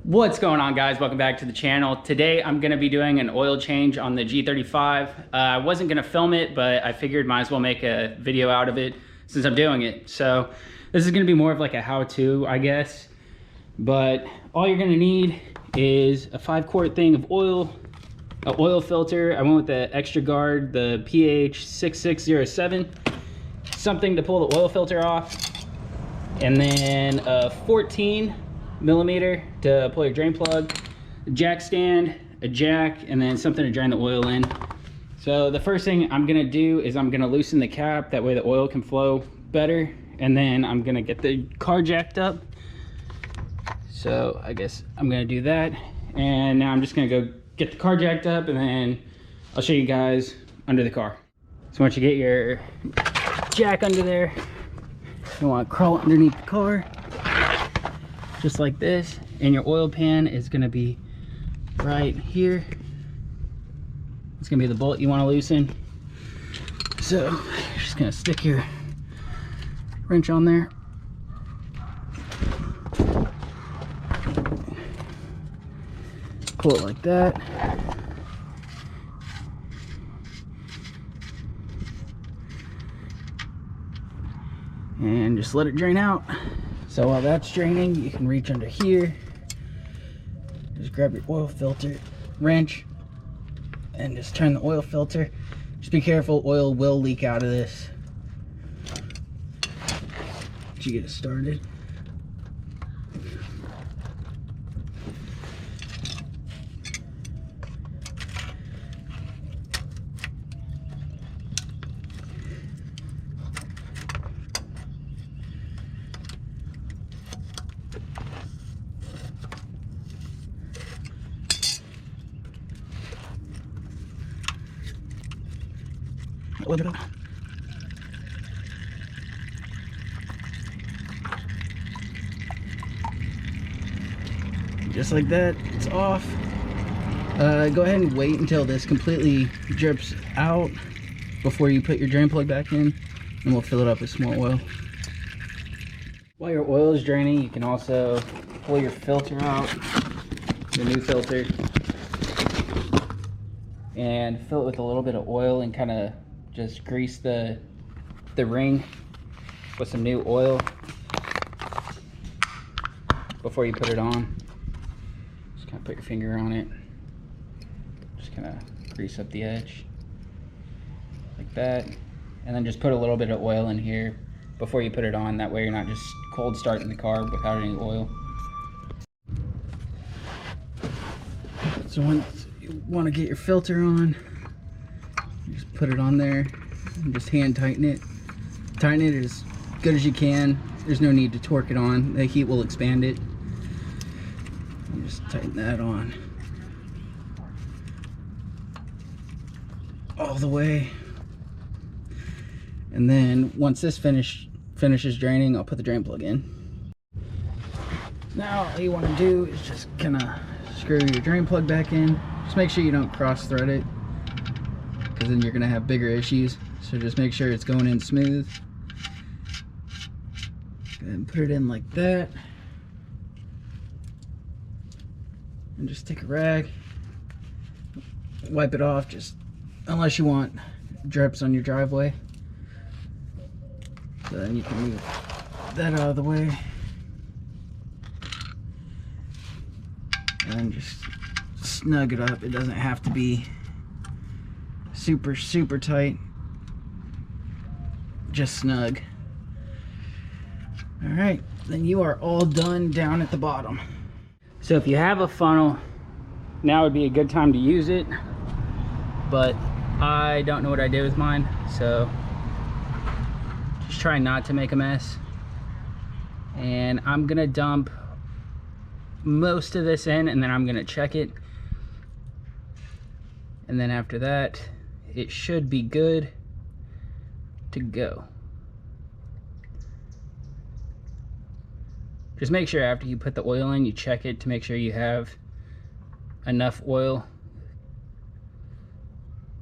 What's going on, guys? Welcome back to the channel. Today I'm going to be doing an oil change on the G35. I wasn't going to film it, but I figured might as well make a video out of it since I'm doing it. So this is going to be more of like a how-to, I guess. But all you're going to need is a 5-quart thing of oil, an oil filter. I went with the Extra Guard, the PH6607, something to pull the oil filter off, and then a 14mm to pull your drain plug, a jack stand, a jack, and then something to drain the oil in. So the first thing I'm gonna do is I'm gonna loosen the cap, that way the oil can flow better, and then I'm gonna get the car jacked up. So I guess I'm gonna do that, and now I'm just gonna go get the car jacked up, and then I'll show you guys under the car. So once you get your jack under there, you want to crawl underneath the car just like this, and your oil pan is going to be right here. It's going to be the bolt you want to loosen. So you're just going to stick your wrench on there, pull it like that, and just let it drain out. So while that's draining, you can reach under here, just grab your oil filter wrench and just turn the oil filter. Just be careful, oil will leak out of this once you get it started. Just like that, it's off. Go ahead and wait until this completely drips out before you put your drain plug back in, and we'll fill it up with some more oil. While your oil is draining, you can also pull your filter out, the new filter, and fill it with a little bit of oil and kind of just grease the ring with some new oil before you put it on. Just kind of put your finger on it, just kind of grease up the edge like that, and then just put a little bit of oil in here before you put it on. That way you're not just cold starting the car without any oil. So once you want to get your filter on, you just put it on there and just hand tighten it. Tighten it as good as you can. There's no need to torque it on. The heat will expand it. And just tighten that on all the way. And then once this finishes draining, I'll put the drain plug in. Now all you want to do is just kind of screw your drain plug back in. Just make sure you don't cross thread it, because then you're going to have bigger issues. So just make sure it's going in smooth. Go ahead and put it in like that. And just take a rag, wipe it off, just unless you want drips on your driveway. So then you can move that out of the way. And then just snug it up. It doesn't have to be super tight, just snug. All right, then you are all done down at the bottom. So if you have a funnel, now would be a good time to use it, but I don't know what I did with mine, so just try not to make a mess. And I'm gonna dump most of this in, and then I'm gonna check it, and then after that it should be good to go. Just make sure after you put the oil in, you check it to make sure you have enough oil,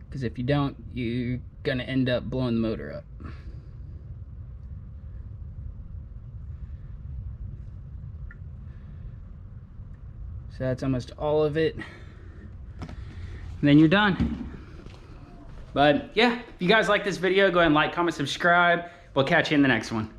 because if you don't, you're gonna end up blowing the motor up. So that's almost all of it. And then you're done. But yeah, if you guys like this video, go ahead and like, comment, subscribe. We'll catch you in the next one.